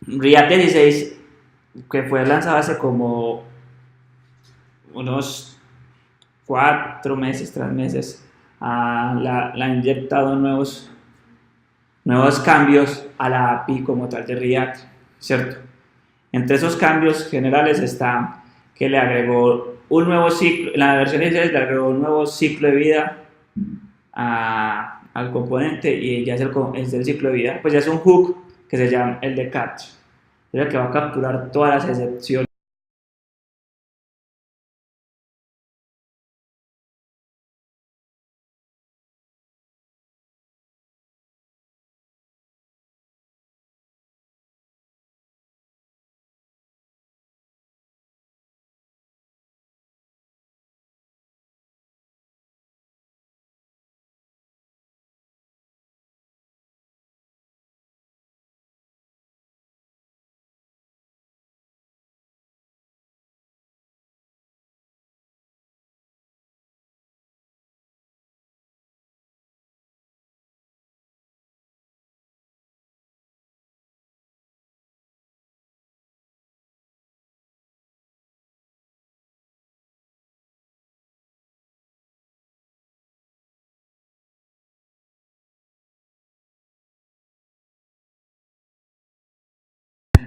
React 16, que fue lanzado hace como unos 4 meses, 3 meses, la ha inyectado nuevos cambios a la API como tal de React, ¿cierto? Entre esos cambios generales está que le agregó un nuevo ciclo, en la versión 16 le agregó un nuevo ciclo de vida al componente y ya es el ciclo de vida, pues ya es un hook que se llama el de catch, es el que va a capturar todas las excepciones.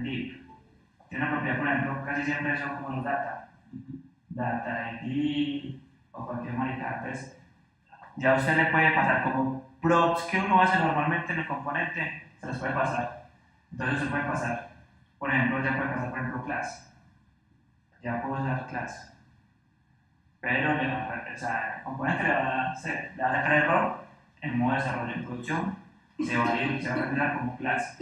Tiene una propiedad, por ejemplo, casi siempre son como los data ID o cualquier maricada. Entonces, ya usted le puede pasar como props que uno hace normalmente en el componente, se los puede pasar. Entonces, se puede pasar, por ejemplo, ya puede pasar, por ejemplo, class. Ya puedo usar class. Pero o sea, el componente le va a sacar error en modo de desarrollo en producción, se va a renderizar como class.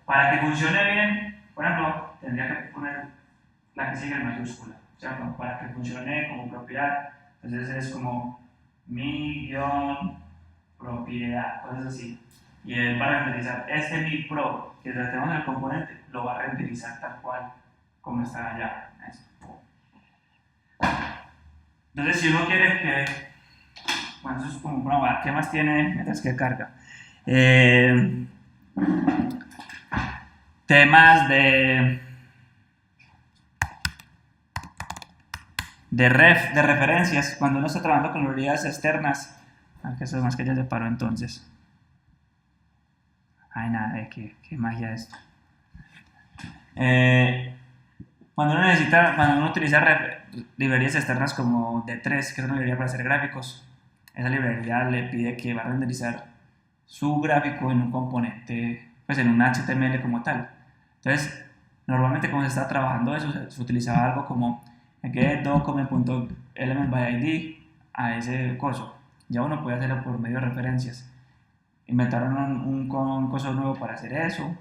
Para que funcione bien, por ejemplo, tendría que poner la que sigue en mayúscula, ¿cierto? Para que funcione como propiedad. Entonces es como mi guión propiedad, cosas así. Y él va a renderizar este mi pro que tratemos en el componente, lo va a renderizar tal cual como está allá. Entonces, si uno quiere que, bueno, eso es como prueba, ¿qué más tiene mientras que carga? Temas de referencias, cuando uno está trabajando con librerías externas, aunque eso es más que ya se paró entonces. Ay, nada, qué magia esto. Cuando uno utiliza librerías externas como D3, que es una librería para hacer gráficos, esa librería le pide que va a renderizar su gráfico en un componente, pues en un HTML como tal. Entonces, normalmente cuando se está trabajando eso, se utilizaba algo como getDocument.elementById a ese coso. Ya uno puede hacerlo por medio de referencias. Inventaron un coso nuevo para hacer eso,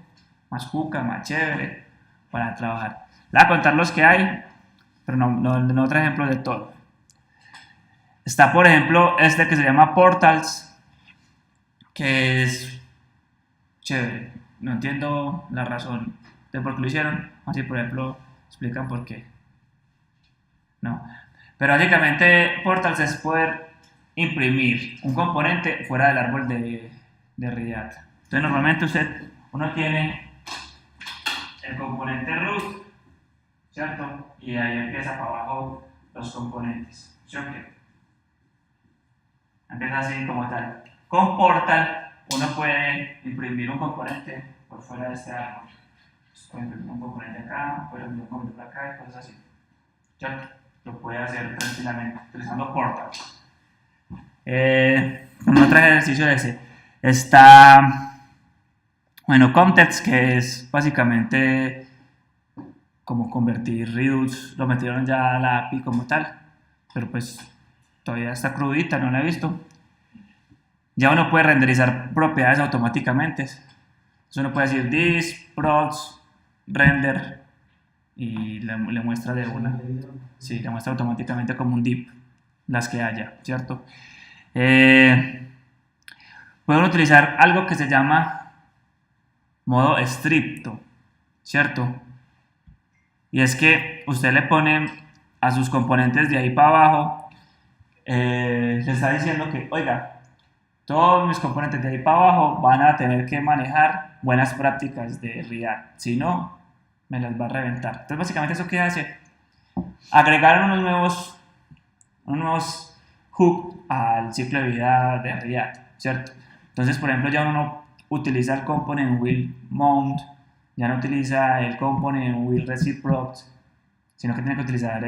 más cuca, más chévere, para trabajar. Le voy a contar los que hay, pero no otro ejemplo de todo. Está, por ejemplo, este que se llama Portals, que es chévere. No entiendo la razón de por qué lo hicieron. Así, por ejemplo, explican por qué. No. Pero básicamente, Portals es poder imprimir un componente fuera del árbol de React. Entonces, normalmente uno tiene el componente root, ¿cierto? Y ahí empieza para abajo los componentes. ¿Sí o qué? Empieza así como tal. Con Portal uno puede imprimir un componente por fuera de este árbol. Puede imprimir un componente acá, puede imprimir un componente acá y cosas así. ¿Cierto? Lo puede hacer tranquilamente utilizando Portal. Con otro ejercicio de ese está, bueno, Context, que es básicamente como convertir Redux, lo metieron ya a la API como tal, pero pues todavía está crudita, no la he visto. Ya uno puede renderizar propiedades automáticamente. Entonces uno puede decir this, prods, render y le muestra de una. Sí, le muestra automáticamente como un div las que haya, ¿cierto? Pueden utilizar algo que se llama modo estricto, ¿cierto? Y es que usted le pone a sus componentes de ahí para abajo, le está diciendo que, oiga, todos mis componentes de ahí para abajo van a tener que manejar buenas prácticas de React. Si no, me las va a reventar. Entonces, básicamente, ¿eso qué hace? Agregaron unos nuevos hooks al ciclo de vida de React, ¿cierto? Entonces, por ejemplo, ya uno no utiliza el component will mount, ya no utiliza el component will receive props, sino que tiene que utilizar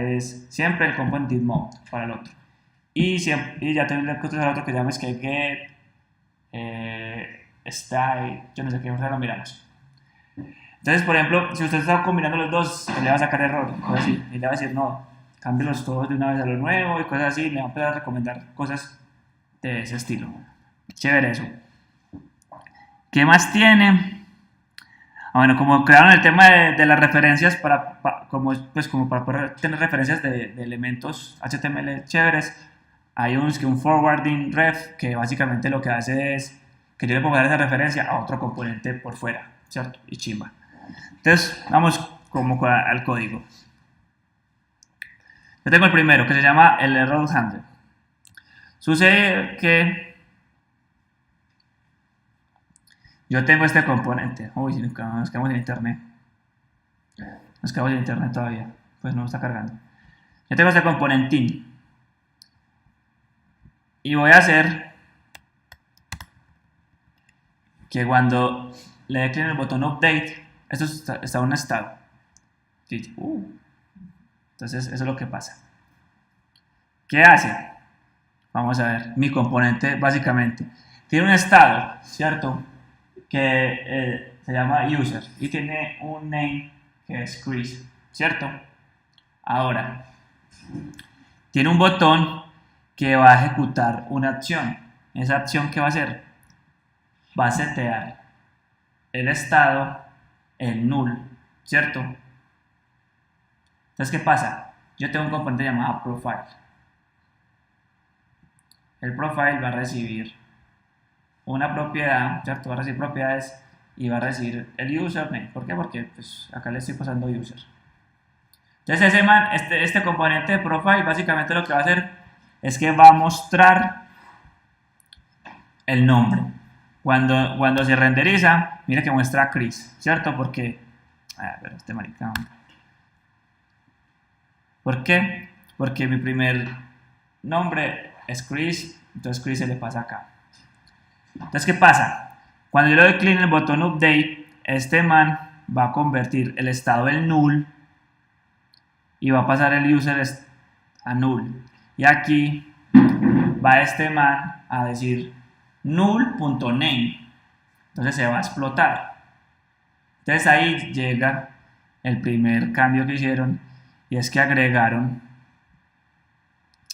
siempre el component did mount para el otro. Y ya tengo que utilizar otro que se llama get, style, yo no sé qué, ahora lo miramos. Entonces, por ejemplo, si usted está combinando los dos, le va a sacar error, cosas así, y le va a decir, no, cámbielos todos de una vez a lo nuevo y cosas así, y le va a empezar a recomendar cosas de ese estilo. Chévere eso. ¿Qué más tiene? Bueno, como crearon el tema de las referencias como para poder tener referencias de elementos HTML chéveres, hay un forwarding ref que básicamente lo que hace es que yo le puedo dar esa referencia a otro componente por fuera, ¿cierto? Y chimba. Entonces, vamos como al código. Yo tengo el primero que se llama el error handler. Sucede que yo tengo este componente. Uy, nos quedamos en internet. Nos quedamos en internet todavía. Pues no está cargando. Yo tengo este componentín. Y voy a hacer que cuando le dé clic en el botón update, esto está en un estado. Entonces, eso es lo que pasa. ¿Qué hace? Vamos a ver. Mi componente, básicamente, tiene un estado, ¿cierto? Que se llama user y tiene un name que es Chris, ¿cierto? Ahora, tiene un botón que va a ejecutar una acción. Esa acción, ¿qué va a hacer? Va a setear el estado en null, ¿cierto? Entonces, ¿qué pasa? Yo tengo un componente llamado profile. El profile va a recibir una propiedad, ¿cierto? Va a recibir propiedades y va a recibir el username. ¿Por qué? Porque pues, acá le estoy pasando user. Entonces, este componente de profile básicamente lo que va a hacer es que va a mostrar el nombre. Cuando se renderiza, mire que muestra Chris, ¿cierto? Porque, pero este marica. ¿Por qué? Porque mi primer nombre es Chris, entonces Chris se le pasa acá. Entonces, ¿qué pasa? Cuando yo le doy clic en el botón update, este man va a convertir el estado en null y va a pasar el user a null. Y aquí va este man a decir null.name. Entonces se va a explotar. Entonces ahí llega el primer cambio que hicieron y es que agregaron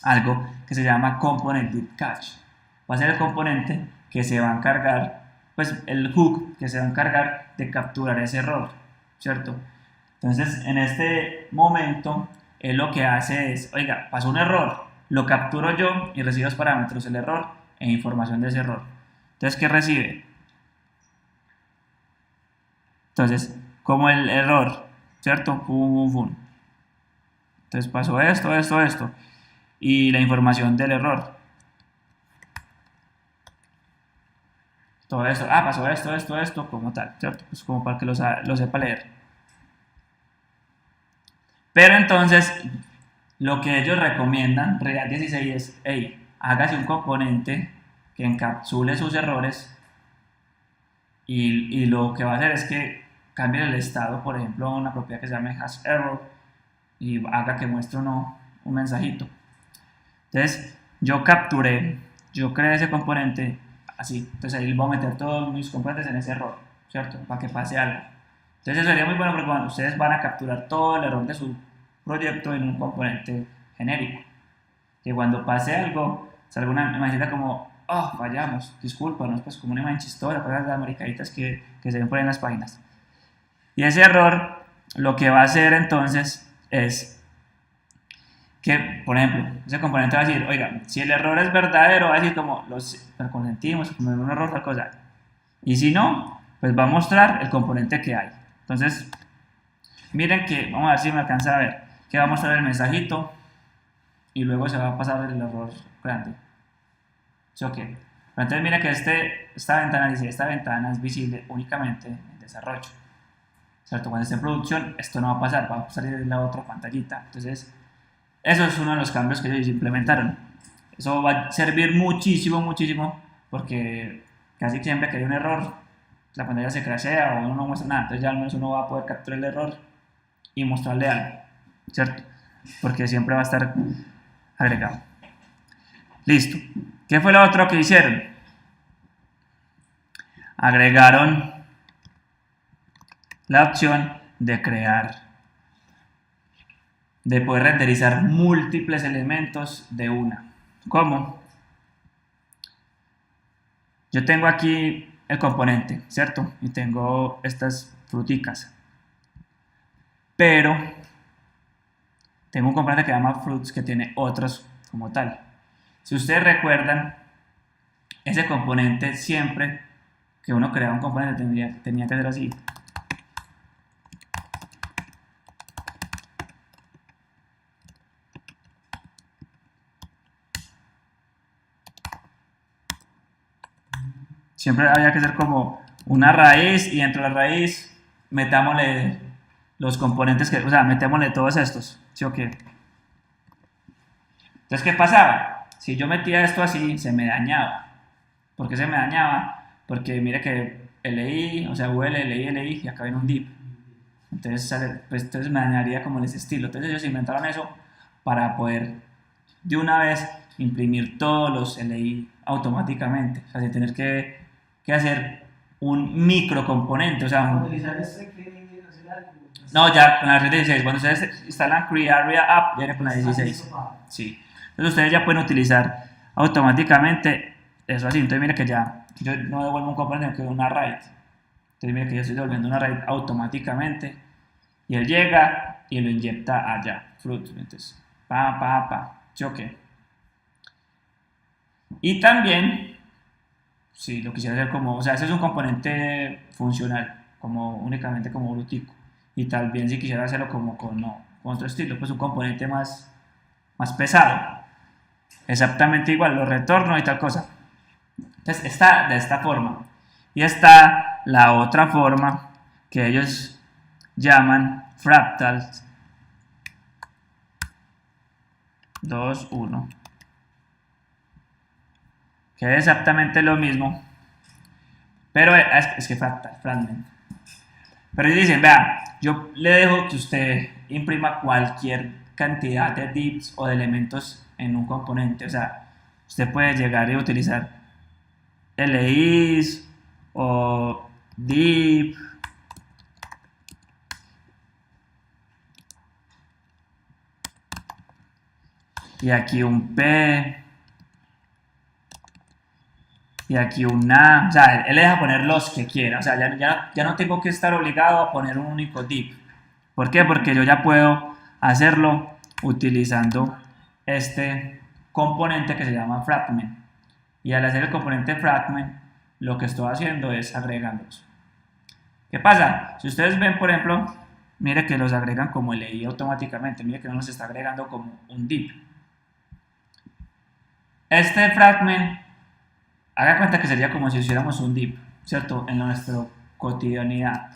algo que se llama component did catch. Va a ser el componente que se va a encargar, pues el hook que se va a encargar de capturar ese error, ¿cierto? Entonces en este momento él lo que hace es, oiga, pasó un error, lo capturo yo y recibo los parámetros, el error e información de ese error. Entonces, ¿qué recibe? Entonces, como el error, ¿cierto? Entonces pasó esto y la información del error. Todo esto, pasó esto, como tal, ¿cierto? Pues como para que lo sepa leer. Pero entonces, lo que ellos recomiendan, React 16, es, hey, hágase un componente que encapsule sus errores y lo que va a hacer es que cambie el estado, por ejemplo, una propiedad que se llame hashError y haga que muestre un mensajito. Entonces, yo creé ese componente así. Entonces ahí voy a meter todos mis componentes en ese error, ¿cierto? Para que pase algo. Entonces eso sería muy bueno porque cuando ustedes van a capturar todo el error de su proyecto en un componente genérico. Que cuando pase algo, salga una imagen como, fallamos, discúlpanos, pues como una imagen chistosa, cosas de americanitas que se ven por ahí en las páginas. Y ese error, lo que va a hacer entonces es que, por ejemplo, ese componente va a decir, oiga, si el error es verdadero, va a decir como, lo consentimos, como un error, tal cosa. Y si no, pues va a mostrar el componente que hay. Entonces, miren que, vamos a ver si me alcanza a ver, que va a mostrar el mensajito y luego se va a pasar el error grande. ¿Sí o qué? Pero entonces mira que esta ventana dice, esta ventana es visible únicamente en desarrollo. ¿Cierto? Cuando esté en producción, esto no va a pasar, va a salir de la otra pantallita. Entonces, eso es uno de los cambios que ellos implementaron. Eso va a servir muchísimo, muchísimo, porque casi siempre que hay un error, la pantalla se crashea o uno no muestra nada. Entonces ya al menos uno va a poder capturar el error y mostrarle algo, ¿cierto? Porque siempre va a estar agregado. Listo. ¿Qué fue lo otro que hicieron? Agregaron la opción de crear, de poder renderizar múltiples elementos de una. ¿Cómo? Yo tengo aquí el componente, ¿cierto? Y tengo estas fruticas. Pero tengo un componente que se llama fruits que tiene otros como tal. Si ustedes recuerdan, ese componente siempre que uno crea un componente tenía que ser así. Siempre había que ser como una raíz y dentro de la raíz metámosle los componentes que, o sea, metémosle todos estos, ¿sí o qué? Entonces, ¿qué pasaba? Si yo metía esto así, se me dañaba. ¿Por qué se me dañaba? Porque mire que LI, o sea, UL, LI, LI y acá viene un div. Entonces, pues, entonces me dañaría como ese estilo. Entonces ellos inventaron eso para poder de una vez imprimir todos los LI automáticamente, o sea, sin tener que hacer un microcomponente, o sea, no, ya con la red 16, cuando ustedes instalan Crearea App, ya viene con la 16, sí, entonces ustedes ya pueden utilizar automáticamente eso así, entonces mire que ya, yo no devuelvo un componente, sino que una write, entonces mire que yo estoy devolviendo una write automáticamente, y él llega y lo inyecta allá, fruit, entonces, choque. Y también, si lo quisiera hacer como, o sea, ese es un componente funcional, como únicamente como brutico. Y también si quisiera hacerlo como con otro estilo, pues un componente más pesado. Exactamente igual, lo retorno y tal cosa. Entonces está de esta forma. Y está la otra forma que ellos llaman fractals 2.1, que es exactamente lo mismo, pero es que fragment. Pero ellos dicen, vea, yo le dejo que usted imprima cualquier cantidad de divs o de elementos en un componente. O sea, usted puede llegar y utilizar LIs o div. Y aquí un P. Y aquí una, o sea, él le deja poner los que quiera, o sea, ya no tengo que estar obligado a poner un único div. ¿Por qué? Porque yo ya puedo hacerlo utilizando este componente que se llama fragment. Y al hacer el componente fragment, lo que estoy haciendo es agregándolos. ¿Qué pasa? Si ustedes ven, por ejemplo, mire que los agregan como LI automáticamente, mire que no los está agregando como un div. Este fragment, haga cuenta que sería como si hiciéramos un div, ¿cierto? En nuestra cotidianidad.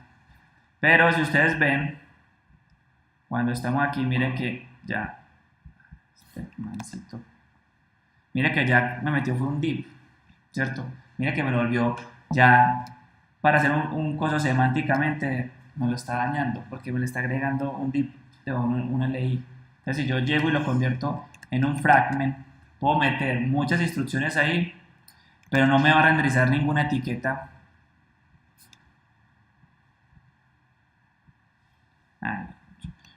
Pero si ustedes ven, cuando estamos aquí, mire que ya, mire que ya me metió fue un div, ¿cierto? Mire que me lo volvió ya, para hacer un coso semánticamente, me lo está dañando, porque me le está agregando un div de una LI. Entonces si yo llego y lo convierto en un fragment, puedo meter muchas instrucciones ahí, pero no me va a renderizar ninguna etiqueta.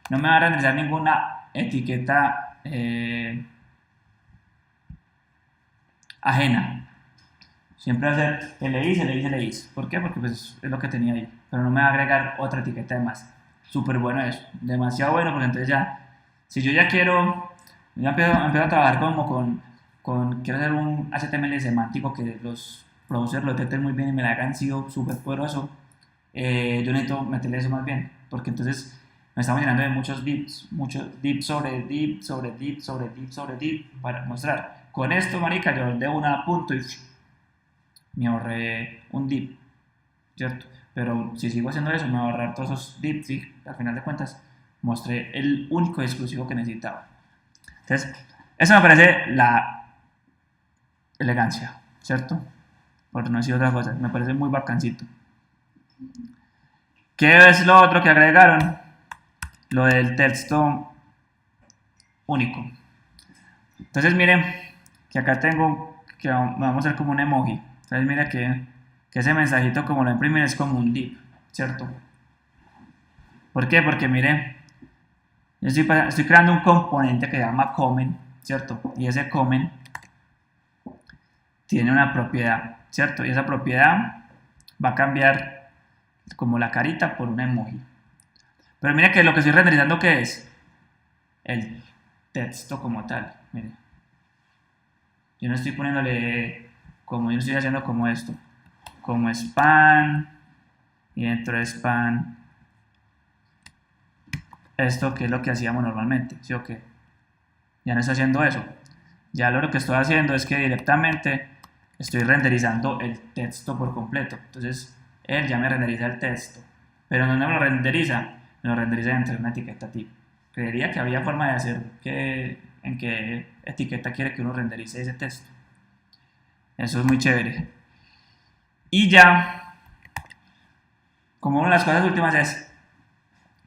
No me va a renderizar ninguna etiqueta ajena. Siempre va a ser LIs. ¿Por qué? Porque pues, es lo que tenía ahí. Pero no me va a agregar otra etiqueta de más. Súper bueno eso. Demasiado bueno, porque entonces ya, si yo ya quiero, ya empiezo a trabajar como quiero hacer un HTML semántico que los producers lo detecten muy bien y me la hagan sido súper poderoso, yo necesito meterle eso más bien, porque entonces me estamos llenando de muchos divs sobre div sobre div sobre div sobre div para mostrar. Con esto, marica, yo de una punto y me ahorré un div, ¿cierto? Pero si sigo haciendo eso, me va a ahorrar todos esos divs y al final de cuentas mostré el único y exclusivo que necesitaba. Entonces, eso me parece la elegancia, ¿cierto? Por no decir otra cosa, me parece muy bacancito. ¿Qué es lo otro que agregaron? Lo del texto único. Entonces miren que acá tengo que vamos a hacer como un emoji. Entonces mira que ese mensajito como lo imprimen es como un div, ¿cierto? ¿Por qué? Porque miren, yo estoy creando un componente que se llama comment, ¿cierto? Y ese comment tiene una propiedad, ¿cierto? Y esa propiedad va a cambiar como la carita por un emoji. Pero mira que lo que estoy renderizando, ¿qué es? El texto como tal, miren. Yo no estoy poniéndole como yo estoy haciendo como esto, como span, y dentro de span, esto que es lo que hacíamos normalmente, ¿sí o qué? Ya no estoy haciendo eso. Ya lo que estoy haciendo es que directamente estoy renderizando el texto por completo. Entonces, él ya me renderiza el texto. Pero no me lo renderiza, me lo renderiza dentro de una etiqueta tipo. Creería que había forma de hacer en qué etiqueta quiere que uno renderice ese texto. Eso es muy chévere. Y ya, como una de las cosas últimas es,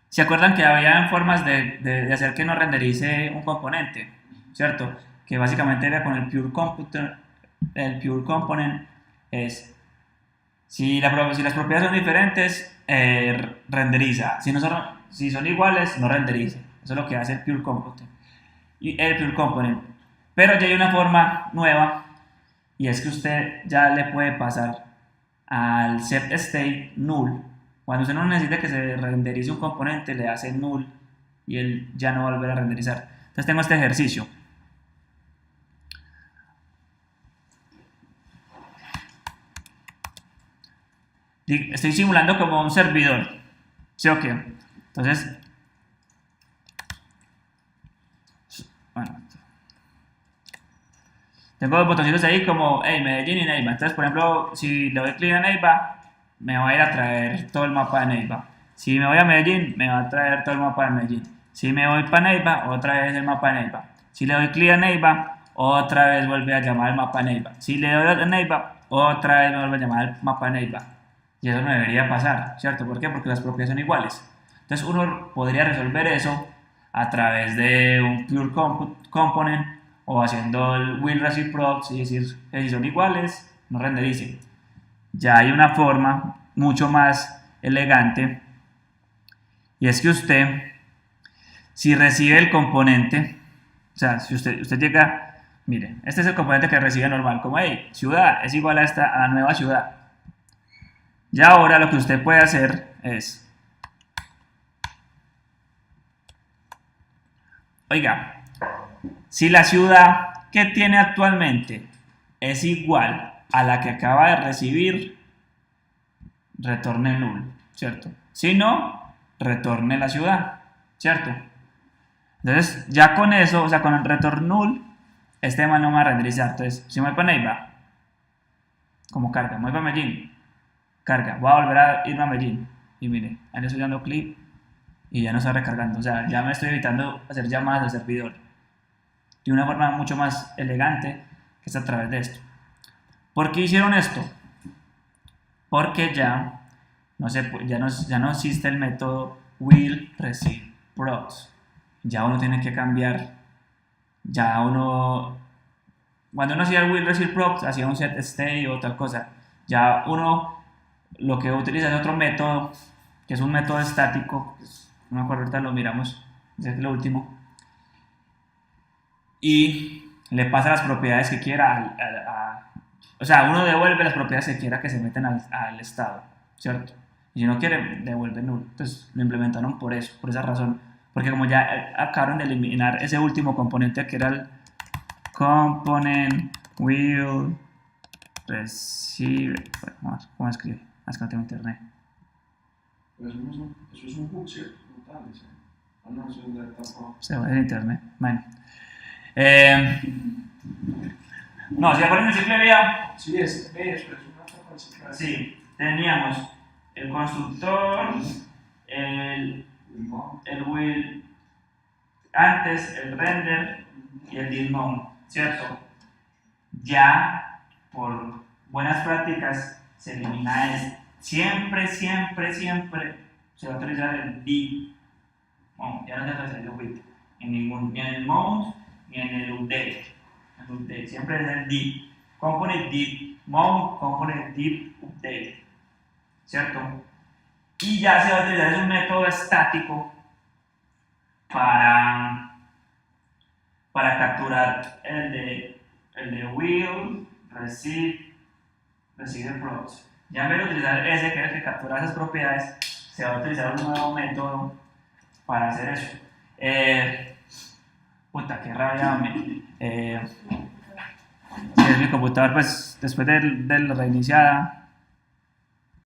¿se acuerdan que había formas de hacer que no renderice un componente? ¿Cierto? Que básicamente era con el Pure Computer. El Pure Component es, si las propiedades son diferentes, renderiza. Si son iguales, no renderiza. Eso es lo que hace el Pure Component. Pero ya hay una forma nueva, y es que usted ya le puede pasar al set state null. Cuando usted no necesita que se renderice un componente, le hace null y él ya no va a volver a renderizar. Entonces tengo este ejercicio. Estoy simulando como un servidor. ¿Sí o qué? Entonces, bueno, tengo dos botoncitos ahí como hey, Medellín y Neiva. Entonces, por ejemplo, si le doy clic a Neiva, me va a ir a traer todo el mapa de Neiva. Si me voy a Medellín, me va a traer todo el mapa de Medellín. Si me voy para Neiva, otra vez el mapa de Neiva. Si le doy clic a Neiva, otra vez vuelve a llamar el mapa de Neiva. Si le doy a Neiva, otra vez me vuelve a llamar el mapa de Neiva. Y eso no debería pasar, ¿cierto? ¿Por qué? Porque las propiedades son iguales. Entonces uno podría resolver eso a través de un Pure Component o haciendo el will receive props y decir que si son iguales, no renderice. Ya hay una forma mucho más elegante, y es que usted, si recibe el componente, o sea, si usted llega, mire, este es el componente que recibe normal, como hey, ciudad es igual a la nueva ciudad. Ya ahora lo que usted puede hacer es, oiga, si la ciudad que tiene actualmente es igual a la que acaba de recibir, retorne null, ¿cierto? Si no, retorne la ciudad, ¿cierto? Entonces, ya con eso, o sea, con el return null, este tema no me va a renderizar. Entonces, si me voy para Neiva, como carga, me voy para Medellín, carga, voy a volver a irme a Medellín. Y mire, ahí le estoy dando clic y ya no está recargando. O sea, ya me estoy evitando hacer llamadas al servidor de una forma mucho más elegante, que es a través de esto. ¿Por qué hicieron esto? Porque ya no existe el método will receive props. Ya uno tiene que cambiar. Ya uno, cuando uno hacía el will receive props, hacía un set state o tal cosa. Ya uno lo que utiliza es otro método, que es un método estático. No me acuerdo, ahorita lo miramos, es lo último. Y le pasa las propiedades que quiera o sea, uno devuelve las propiedades que quiera que se meten al estado, ¿cierto? Y si no quiere, devuelve null. Entonces lo implementaron por eso, por esa razón. Porque como ya acabaron de eliminar ese último componente que era el component will receive. ¿Cómo escribe? Es que no tengo internet. Pero eso es un hook, ¿cierto? No, eso es de etapa. Se va de internet. Bueno. No, si acuerdan el ciclo de vida, Sí, eso es una etapa del ciclo de vida. sí, teníamos el constructor, El modo. el will, antes el render y el did mount, ¿cierto? Ya por buenas prácticas se elimina esto. Siempre se va a utilizar el did. Bueno, ya no se hace el with en ningún, ni en el mount ni en el update. Siempre es el did. Component did mount, component did update, ¿cierto? Y ya se va a utilizar es un método estático para capturar el de will, receive props. Ya en vez de utilizar ese que es el que captura esas propiedades, se va a utilizar un nuevo método para hacer eso. Puta, qué rabia, hombre. Sí, es mi computador, pues después de la reiniciada